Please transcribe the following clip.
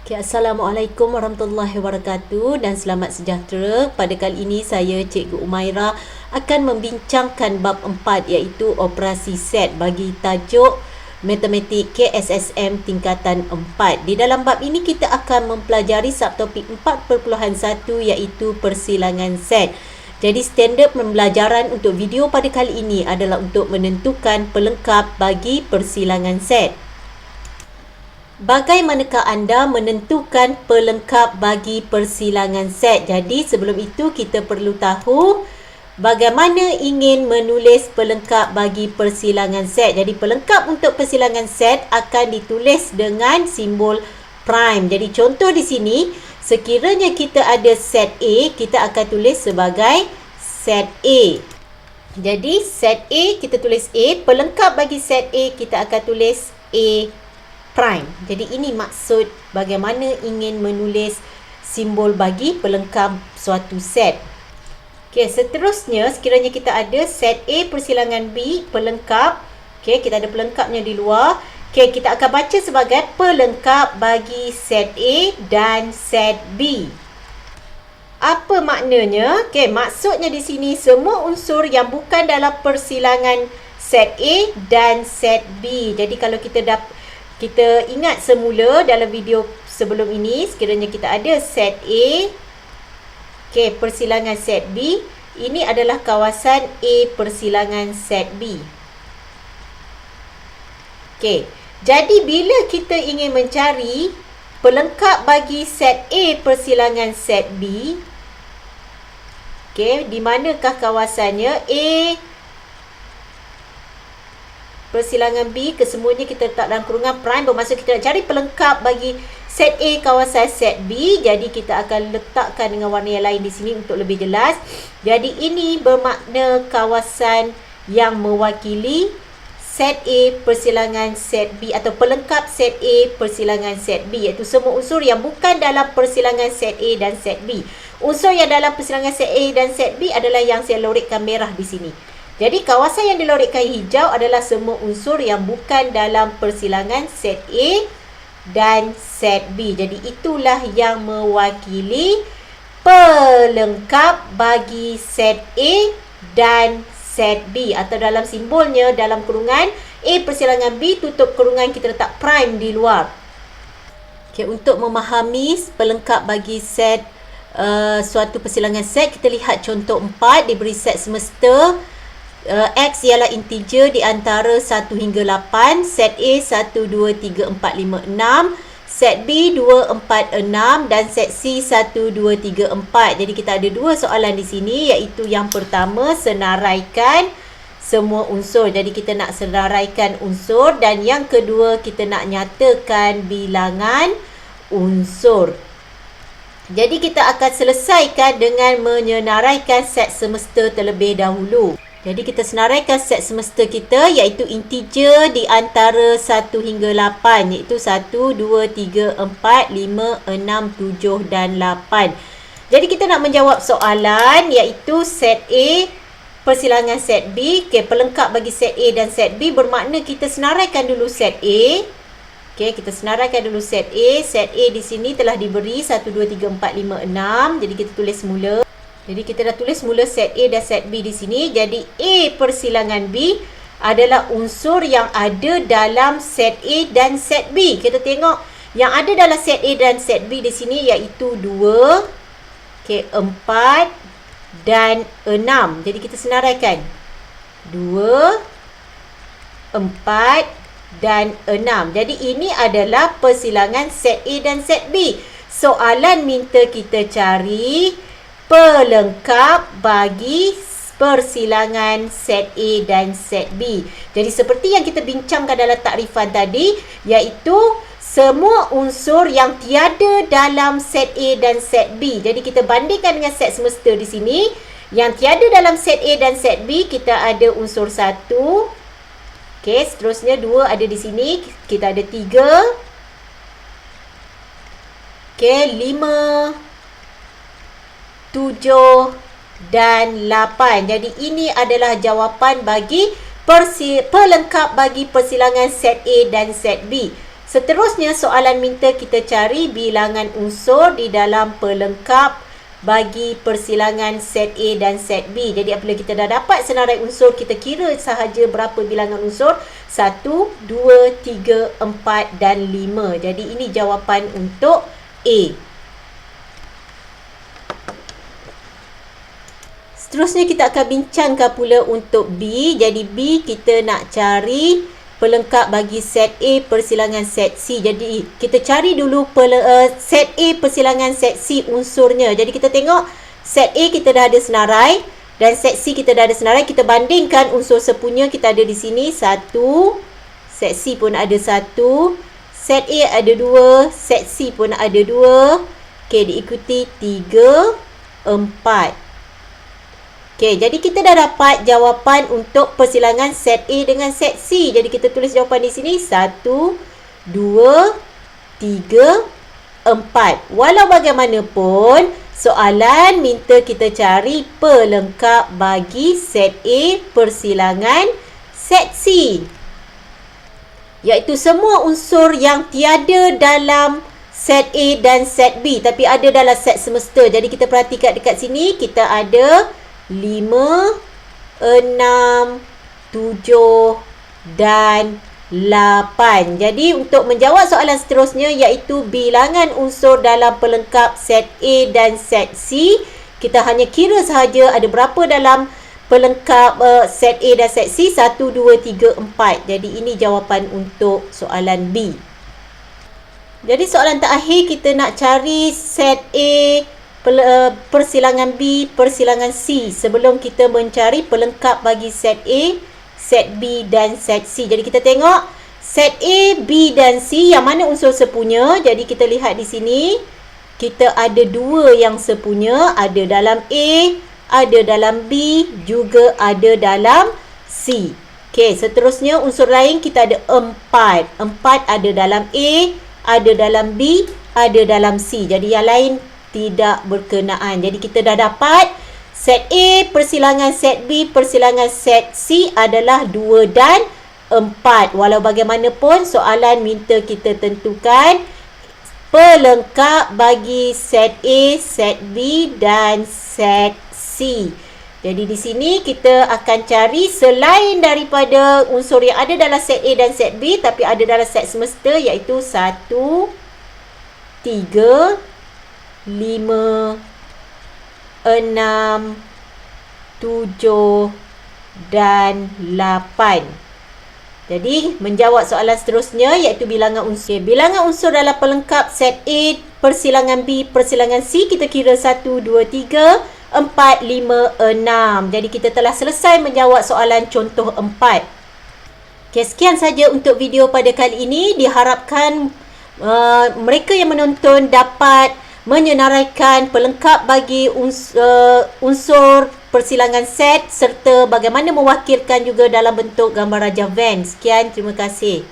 Okay, Assalamualaikum warahmatullahi wabarakatuh dan selamat sejahtera. Pada kali ini saya Cikgu Umaira akan membincangkan bab 4 iaitu operasi set bagi tajuk Matematik KSSM tingkatan 4. Di dalam bab ini kita akan mempelajari subtopik 4.1 iaitu persilangan set. Jadi standard pembelajaran untuk video pada kali ini adalah untuk menentukan pelengkap bagi persilangan set. Bagaimanakah anda menentukan pelengkap bagi persilangan set? Jadi sebelum itu kita perlu tahu bagaimana ingin menulis pelengkap bagi persilangan set. Jadi pelengkap untuk persilangan set akan ditulis dengan simbol prime. Jadi contoh di sini, sekiranya kita ada set A, kita akan tulis sebagai set A. Jadi set A kita tulis A, pelengkap bagi set A kita akan tulis A prime. Jadi ini maksud bagaimana ingin menulis simbol bagi pelengkap suatu set. Okey, seterusnya sekiranya kita ada set A persilangan B pelengkap. Okey, kita ada pelengkapnya di luar. Okey, kita akan baca sebagai pelengkap bagi set A dan set B. Apa maknanya? Okey, maksudnya di sini semua unsur yang bukan dalam persilangan set A dan set B. Jadi kalau kita ingat semula dalam video sebelum ini, sekiranya kita ada set A, okay, persilangan set B, ini adalah kawasan A persilangan set B. Okay, jadi bila kita ingin mencari pelengkap bagi set A persilangan set B, okay, di manakah kawasannya? A persilangan B, kesemuanya kita letak dalam kurungan prime, bermaksud kita nak cari pelengkap bagi set A kawasan set B. Jadi kita akan letakkan dengan warna yang lain di sini untuk lebih jelas. Jadi ini bermakna kawasan yang mewakili set A persilangan set B atau pelengkap set A persilangan set B, iaitu semua unsur yang bukan dalam persilangan set A dan set B. Unsur yang dalam persilangan set A dan set B adalah yang saya lorikkan merah di sini. Jadi kawasan yang dilorikkan hijau adalah semua unsur yang bukan dalam persilangan set A dan set B. Jadi itulah yang mewakili pelengkap bagi set A dan set B, atau dalam simbolnya dalam kurungan A persilangan B tutup kurungan kita letak prime di luar. Okay, untuk memahami pelengkap bagi set suatu persilangan set, kita lihat contoh 4. Diberi set semesta. X ialah integer di antara 1 hingga 8. Set A 1, 2, 3, 4, 5, 6. Set B 2, 4, 6. Dan set C 1, 2, 3, 4. Jadi kita ada dua soalan di sini, iaitu yang pertama senaraikan semua unsur. Jadi kita nak senaraikan unsur. Dan yang kedua kita nak nyatakan bilangan unsur. Jadi kita akan selesaikan dengan menyenaraikan set semesta terlebih dahulu. Jadi kita senaraikan set semesta kita, iaitu integer di antara 1 hingga 8, iaitu 1, 2, 3, 4, 5, 6, 7 dan 8. Jadi kita nak menjawab soalan, iaitu set A persilangan set B. Okay, pelengkap bagi set A dan set B bermakna kita senaraikan dulu set A. Okay, kita senaraikan dulu set A. Set A di sini telah diberi 1, 2, 3, 4, 5, 6. Jadi kita tulis mula. Jadi kita dah tulis mula set A dan set B di sini. Jadi A persilangan B adalah unsur yang ada dalam set A dan set B. Kita tengok yang ada dalam set A dan set B di sini iaitu 2, okay, 4 dan 6. Jadi kita senaraikan 2, 4 dan 6. Jadi ini adalah persilangan set A dan set B. Soalan minta kita cari pelengkap bagi persilangan set A dan set B. Jadi seperti yang kita bincangkan dalam takrifan tadi, iaitu semua unsur yang tiada dalam set A dan set B. Jadi kita bandingkan dengan set semesta di sini. Yang tiada dalam set A dan set B, kita ada unsur 1. Okey, seterusnya 2 ada di sini. Kita ada 3. Okey, 5, 7 dan 8. Jadi ini adalah jawapan bagi pelengkap bagi persilangan set A dan set B. Seterusnya, soalan minta kita cari bilangan unsur di dalam pelengkap bagi persilangan set A dan set B. Jadi apabila kita dah dapat senarai unsur, kita kira sahaja berapa bilangan unsur. 1, 2, 3, 4 dan 5. Jadi ini jawapan untuk A. Seterusnya kita akan bincangkan pula untuk B. Jadi B kita nak cari pelengkap bagi set A persilangan set C. Jadi kita cari dulu set A persilangan set C unsurnya. Jadi kita tengok set A kita dah ada senarai dan set C kita dah ada senarai. Kita bandingkan unsur sepunya kita ada di sini 1, set C pun ada 1, set A ada 2, set C pun ada 2. Okey, diikuti 3, 4. Okey, jadi kita dah dapat jawapan untuk persilangan set A dengan set C. Jadi kita tulis jawapan di sini 1, 2, 3, 4. Walau bagaimanapun, soalan minta kita cari pelengkap bagi set A persilangan set C, iaitu semua unsur yang tiada dalam set A dan set B tapi ada dalam set semesta. Jadi kita perhatikan dekat sini, kita ada 5, 6, 7 dan 8. Jadi untuk menjawab soalan seterusnya, iaitu bilangan unsur dalam pelengkap set A dan set C, kita hanya kira sahaja ada berapa dalam pelengkap set A dan set C. 1, 2, 3, 4. Jadi ini jawapan untuk soalan B. Jadi soalan terakhir, kita nak cari set A persilangan B, persilangan C sebelum kita mencari pelengkap bagi set A, set B dan set C. Jadi kita tengok set A, B dan C yang mana unsur sepunya. Jadi kita lihat di sini, kita ada 2 yang sepunya, ada dalam A, ada dalam B, juga ada dalam C. Okey, seterusnya unsur lain kita ada 4. 4 ada dalam A, ada dalam B, ada dalam C. Jadi yang lain tidak berkenaan. Jadi kita dah dapat set A persilangan set B persilangan set C adalah 2 dan 4. Walau bagaimanapun, soalan minta kita tentukan pelengkap bagi set A, set B dan set C. Jadi di sini kita akan cari selain daripada unsur yang ada dalam set A dan set B tapi ada dalam set semesta, iaitu 1, 3, 5, 6, 7 dan 8. Jadi menjawab soalan seterusnya, iaitu bilangan unsur. Bilangan unsur dalam pelengkap set A persilangan B persilangan C, kita kira 1, 2, 3, 4, 5, 6. Jadi kita telah selesai menjawab soalan contoh 4. Okay, sekian saja untuk video pada kali ini. Diharapkan mereka yang menonton dapat menyenaraikan pelengkap bagi unsur persilangan set serta bagaimana mewakilkan juga dalam bentuk gambar Raja Venn. Sekian, terima kasih.